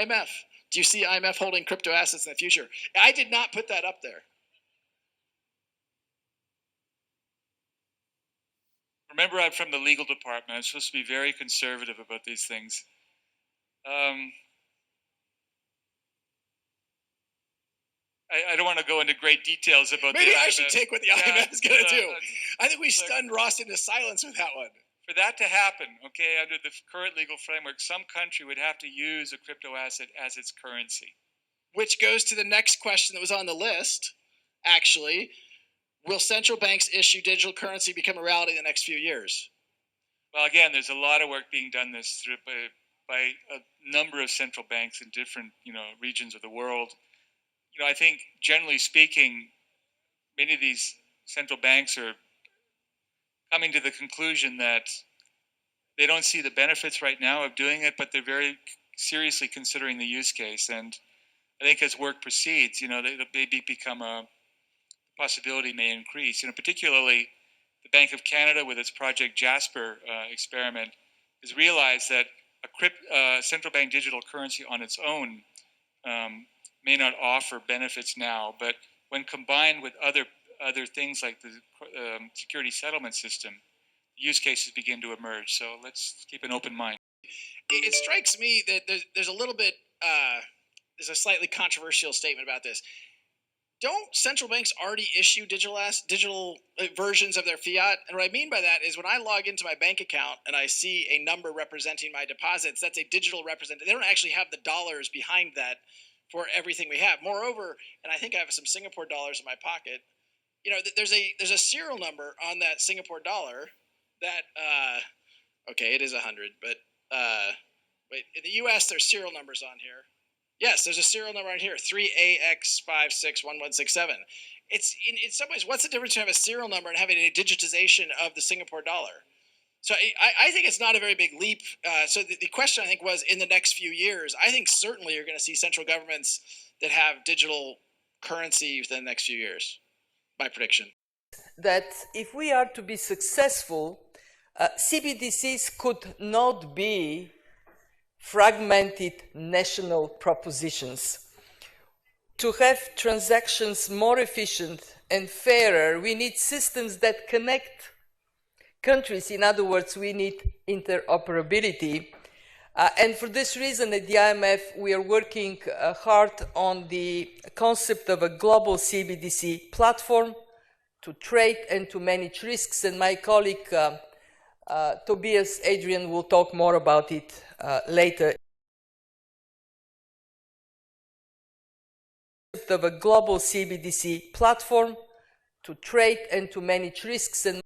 IMF. Do you see IMF holding crypto assets in the future? I did not put that up there. Remember, I'm from the legal department. I'm supposed to be very conservative about these things. I don't want to go into great details about Maybe the I IMF. should take what the IMF is going to do. I think we look, stunned Ross into silence with that one. For that to happen, okay, under the current legal framework, some country would have to use a crypto asset as its currency. Which goes to the next question that was on the list, actually. Will central banks issue digital currency become a reality in the next few years? Well, again, there's a lot of work being done this through by a number of central banks in different, regions of the world. I think generally speaking, many of these central banks are coming to the conclusion that they don't see the benefits right now of doing it, but they're very seriously considering the use case. And I think as work proceeds, they maybe become a possibility may increase. Particularly the Bank of Canada with its Project Jasper experiment has realized that a central bank digital currency on its own may not offer benefits now, but when combined with other things like the security settlement system, use cases begin to emerge. So let's keep an open mind. It strikes me that there's a little bit, there's a slightly controversial statement about this. Don't central banks already issue digital versions of their fiat? And what I mean by that is when I log into my bank account and I see a number representing my deposits, that's a digital representation. They don't actually have the dollars behind that for everything we have. Moreover, and I think I have some Singapore dollars in my pocket, there's a serial number on that Singapore dollar that, okay, it is 100, but wait, in the US, there's serial numbers on here. Yes, there's a serial number on here, 3AX561167. It's in some ways, what's the difference between having a serial number and having a digitization of the Singapore dollar? So I think it's not a very big leap. So the question, I think, was in the next few years, I think certainly you're going to see central governments that have digital currency within the next few years, my prediction. That if we are to be successful, CBDCs could not be fragmented national propositions. To have transactions more efficient and fairer, we need systems that connect countries. In other words, we need interoperability. And for this reason, at the IMF, we are working hard on the concept of a global CBDC platform to trade and to manage risks. And my colleague, Tobias Adrian, will talk more about it later. Of a global CBDC platform to trade and to manage risks. And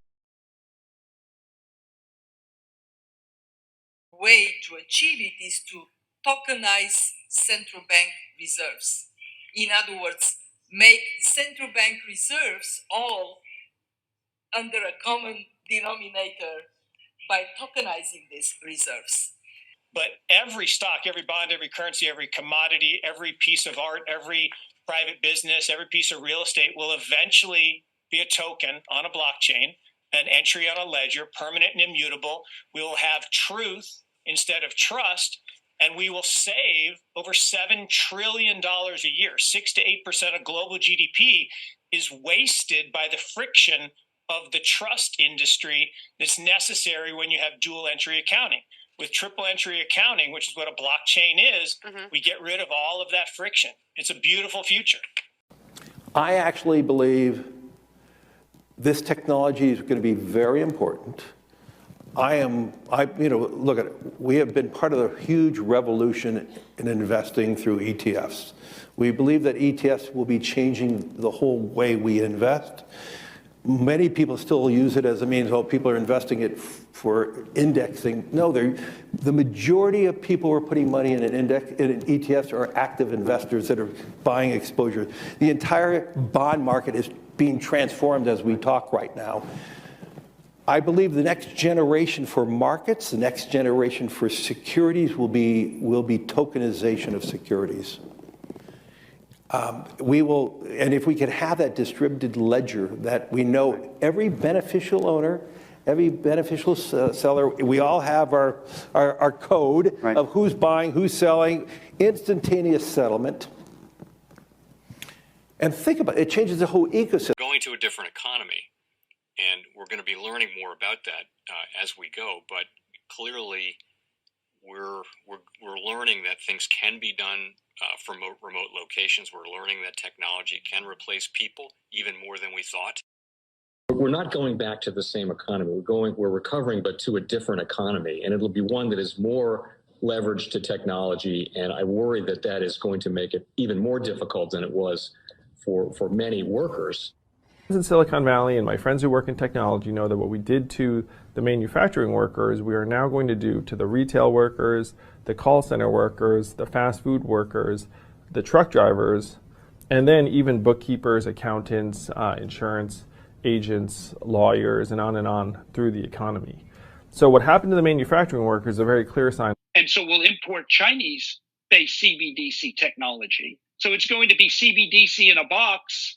way to achieve it is to tokenize central bank reserves. In other words, make central bank reserves all under a common denominator by tokenizing these reserves. But every stock, every bond, every currency, every commodity, every piece of art, every private business, every piece of real estate will eventually be a token on a blockchain, an entry on a ledger, permanent and immutable. We will have truth instead of trust, and we will save over $7 trillion a year. 6 to 8% of global GDP is wasted by the friction of the trust industry that's necessary when you have dual entry accounting. With triple entry accounting, which is what a blockchain is, we get rid of all of that friction. It's a beautiful future. I actually believe this technology is going to be very important. Look at it. We have been part of the huge revolution in investing through ETFs. We believe that ETFs will be changing the whole way we invest. Many people still use it as a means, people are investing it for indexing. No, the majority of people who are putting money in an ETFs are active investors that are buying exposure. The entire bond market is being transformed as we talk right now. I believe the next generation for markets, the next generation for securities will be tokenization of securities. And if we could have that distributed ledger that we know every beneficial owner every beneficial seller, we all have our code Right. of who's buying, who's selling, instantaneous settlement. And think about it, it changes the whole ecosystem. Going to a different economy, and we're going to be learning more about that as we go. But clearly, we're learning that things can be done from remote locations. We're learning that technology can replace people even more than we thought. We're not going back to the same economy. We're recovering, but to a different economy, and it'll be one that is more leveraged to technology. And I worry that that is going to make it even more difficult than it was for many workers. In Silicon Valley, and my friends who work in technology know that what we did to the manufacturing workers, we are now going to do to the retail workers, the call center workers, the fast food workers, the truck drivers, and then even bookkeepers, accountants, insurance agents, lawyers, and on through the economy. So what happened to the manufacturing workers is a very clear sign. And so we'll import Chinese-based CBDC technology. So it's going to be CBDC in a box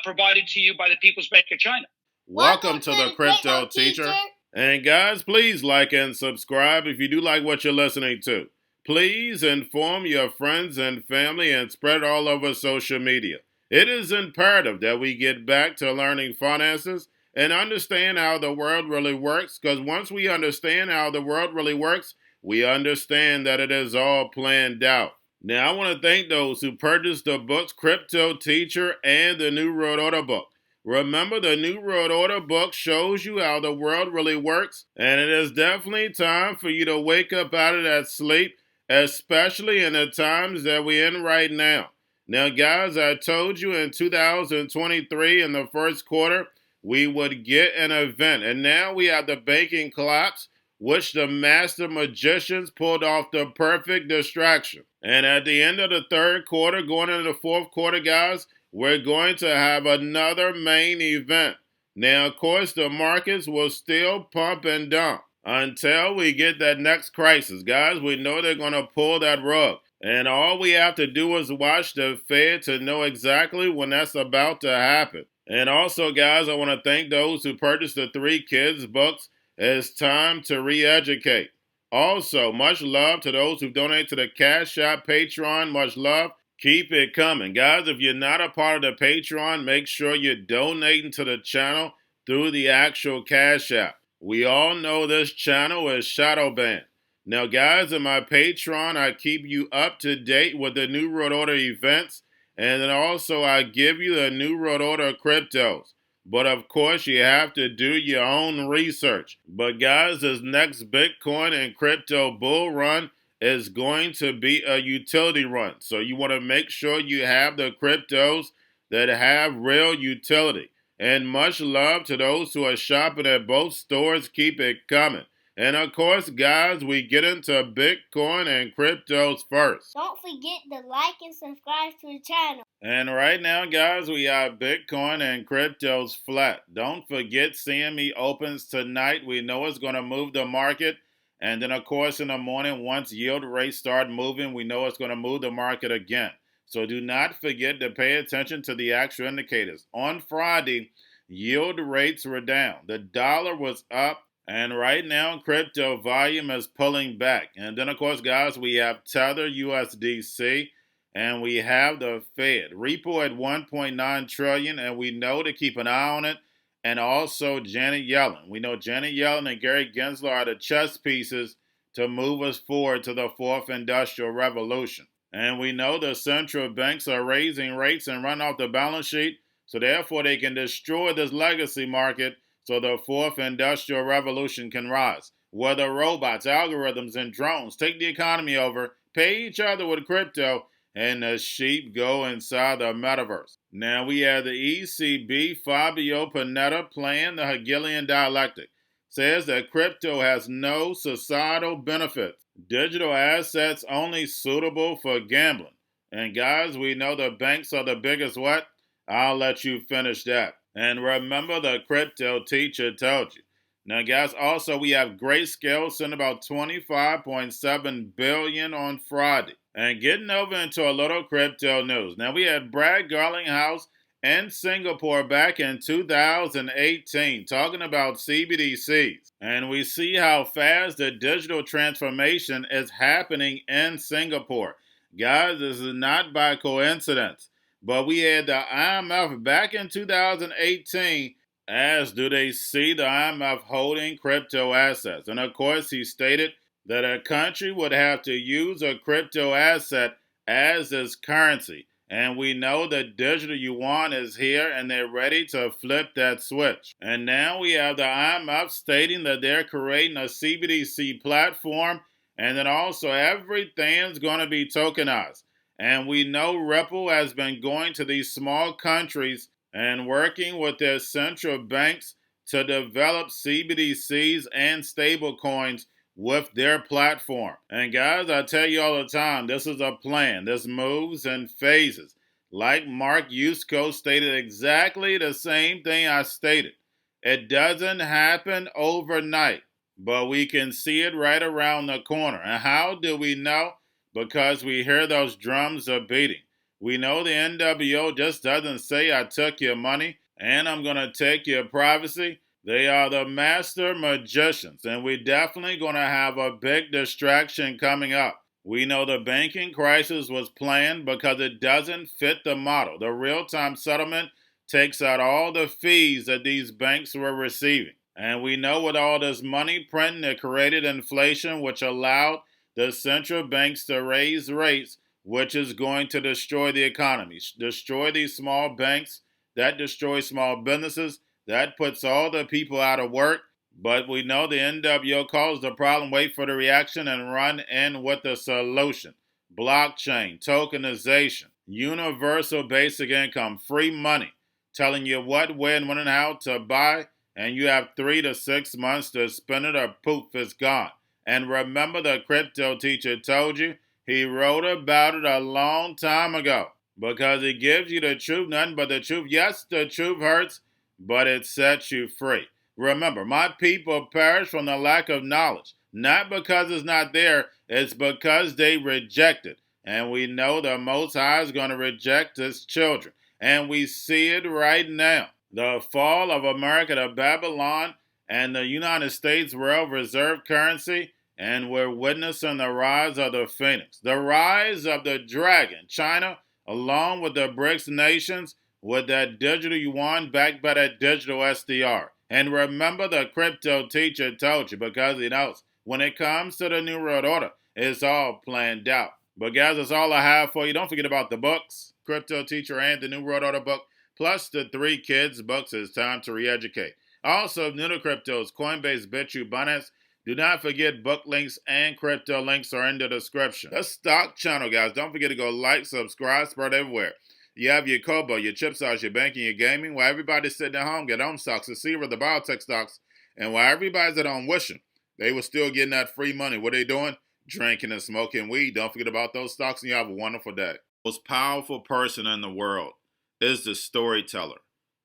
provided to you by the People's Bank of China. Welcome to the Crypto Teacher. And guys, please like and subscribe if you do like what you're listening to. Please inform your friends and family and spread it all over social media. It is imperative that we get back to learning finances and understand how the world really works, because once we understand how the world really works, we understand that it is all planned out. Now, I want to thank those who purchased the books Cryptoteacher and the New World Order book. Remember, the New World Order book shows you how the world really works, and it is definitely time for you to wake up out of that sleep, especially in the times that we're in right now. Now, guys, I told you in 2023 in the first quarter, we would get an event. And now we have the banking collapse, which the master magicians pulled off the perfect distraction. And at the end of the third quarter, going into the fourth quarter, guys, we're going to have another main event. Now, of course, the markets will still pump and dump until we get that next crisis. Guys, we know they're going to pull that rug. And all we have to do is watch the Fed to know exactly when that's about to happen. And also, guys, I want to thank those who purchased the 3 Kids books. It's time to re-educate. Also, much love to those who donate to the Cash App, Patreon. Much love. Keep it coming. Guys, if you're not a part of the Patreon, make sure you're donating to the channel through the actual Cash App. We all know this channel is shadow banned. Now, guys, in my Patreon, I keep you up to date with the New World Order events, and then also I give you the New World Order cryptos. But, of course, you have to do your own research. But, guys, this next Bitcoin and crypto bull run is going to be a utility run. So you want to make sure you have the cryptos that have real utility. And much love to those who are shopping at both stores. Keep it coming. And of course, guys, we get into Bitcoin and cryptos first. Don't forget to like and subscribe to the channel. And right now, guys, we have Bitcoin and cryptos flat. Don't forget CME opens tonight. We know it's going to move the market. And then, of course, in the morning, once yield rates start moving, we know it's going to move the market again. So do not forget to pay attention to the actual indicators. On Friday, yield rates were down. The dollar was up. And right now, crypto volume is pulling back. And then, of course, guys, we have Tether USDC, and we have the Fed. Repo at $1.9 trillion, and we know to keep an eye on it. And also Janet Yellen. We know Janet Yellen and Gary Gensler are the chess pieces to move us forward to the 4th Industrial Revolution. And we know the central banks are raising rates and run off the balance sheet, so therefore they can destroy this legacy market so the 4th Industrial Revolution can rise. Whether robots, algorithms, and drones take the economy over, pay each other with crypto, and the sheep go inside the metaverse. Now we have the ECB, Fabio Panetta, playing the Hegelian dialectic. Says that crypto has no societal benefits. Digital assets only suitable for gambling. And guys, we know the banks are the biggest what? I'll let you finish that. And remember, the Crypto Teacher told you. Now, guys, also we have Grayscale sent about $25.7 billion on Friday. And getting over into a little crypto news. Now, we had Brad Garlinghouse in Singapore back in 2018, talking about CBDCs. And we see how fast the digital transformation is happening in Singapore. Guys, this is not by coincidence, but we had the IMF back in 2018. As do they see the IMF holding crypto assets? And of course, he stated that a country would have to use a crypto asset as its currency. And we know that digital yuan is here and they're ready to flip that switch. And now we have the IMF stating that they're creating a CBDC platform and that also everything's going to be tokenized. And we know Ripple has been going to these small countries and working with their central banks to develop CBDCs and stablecoins with their platform. And guys, I tell you all the time, this is a plan. This moves in phases. Like Mark Yusko stated exactly the same thing I stated. It doesn't happen overnight, but we can see it right around the corner. And how do we know? Because we hear those drums are beating. We know the NWO just doesn't say, I took your money and I'm going to take your privacy. They are the master magicians, and we're definitely going to have a big distraction coming up. We know the banking crisis was planned because it doesn't fit the model. The real-time settlement takes out all the fees that these banks were receiving. And we know with all this money printing, it created inflation, which allowed the central banks to raise rates, which is going to destroy the economy, destroy these small banks, that destroys small businesses, that puts all the people out of work. But we know the NWO calls the problem, wait for the reaction, and run in with the solution. Blockchain, tokenization, universal basic income, free money, telling you what, when, and how to buy, and you have 3 to 6 months to spend it or poof, it's gone. And remember, the crypto teacher told you, he wrote about it a long time ago because it gives you the truth, nothing but the truth. Yes, the truth hurts, but it sets you free. Remember, my people perish from the lack of knowledge, not because it's not there, it's because they reject it. And we know the Most High is going to reject his children. And we see it right now. The fall of America to Babylon and the United States world reserve currency, and we're witnessing the rise of the phoenix, the rise of the dragon, China, along with the BRICS nations, with that digital yuan backed by that digital SDR. And remember, the crypto teacher told you, because he knows when it comes to the New World Order, it's all planned out. But guys, that's all I have for you. Don't forget about the books, Crypto Teacher and the New World Order book, plus the 3 kids books. It's time to re-educate. Also, new to cryptos, Coinbase, Bitrue, Binance. Do not forget book links and crypto links are in the description. The stock channel, guys. Don't forget to go like, subscribe, spread everywhere. You have your Kobo, your chip stocks, your banking, your gaming. While everybody's sitting at home, get home stocks, the Seaver, the biotech stocks. And while everybody's at home wishing they were still getting that free money, what are they doing? Drinking and smoking weed. Don't forget about those stocks, and you have a wonderful day. The most powerful person in the world is the storyteller.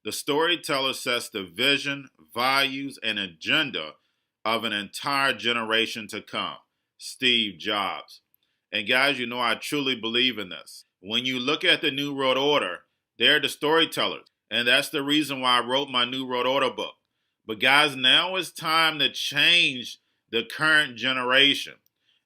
The storyteller sets the vision, values, and agenda of an entire generation to come. Steve Jobs. And guys, you know I truly believe in this. When you look at the New World Order, they're the storytellers. And that's the reason why I wrote my New World Order book. But guys, now it's time to change the current generation.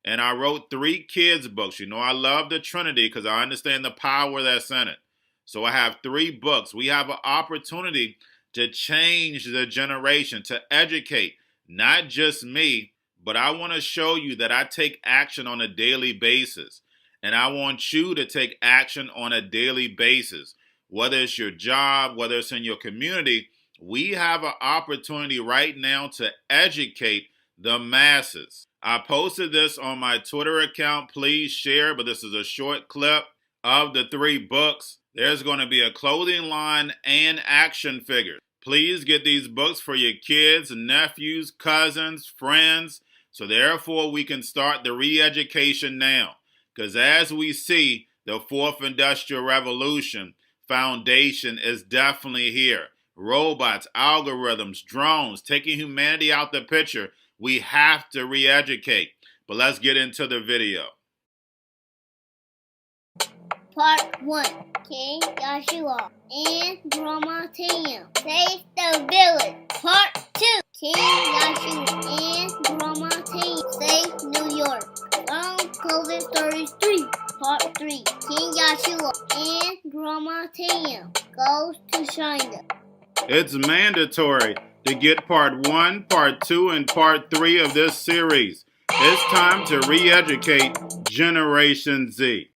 And I wrote 3 kids books. You know I love the Trinity because I understand the power that's in it. So I have 3 books. We have an opportunity to change the generation, to educate, not just me, but I want to show you that I take action on a daily basis. And I want you to take action on a daily basis. Whether it's your job, whether it's in your community, we have an opportunity right now to educate the masses. I posted this on my Twitter account. Please share, but this is a short clip of the 3 books. There's going to be a clothing line and action figures. Please get these books for your kids, nephews, cousins, friends, so therefore we can start the re-education now. Because as we see, the 4th Industrial Revolution foundation is definitely here. Robots, algorithms, drones, taking humanity out the picture. We have to re-educate. But let's get into the video. Part 1. King Joshua and Grandma Tam save the village. Part 2. King Joshua and Grandma Tam save New York from COVID Stories 3. Part 3. King Joshua and Grandma Tam goes to China. It's mandatory to get part 1, part 2, and part 3 of this series. It's time to re-educate Generation Z.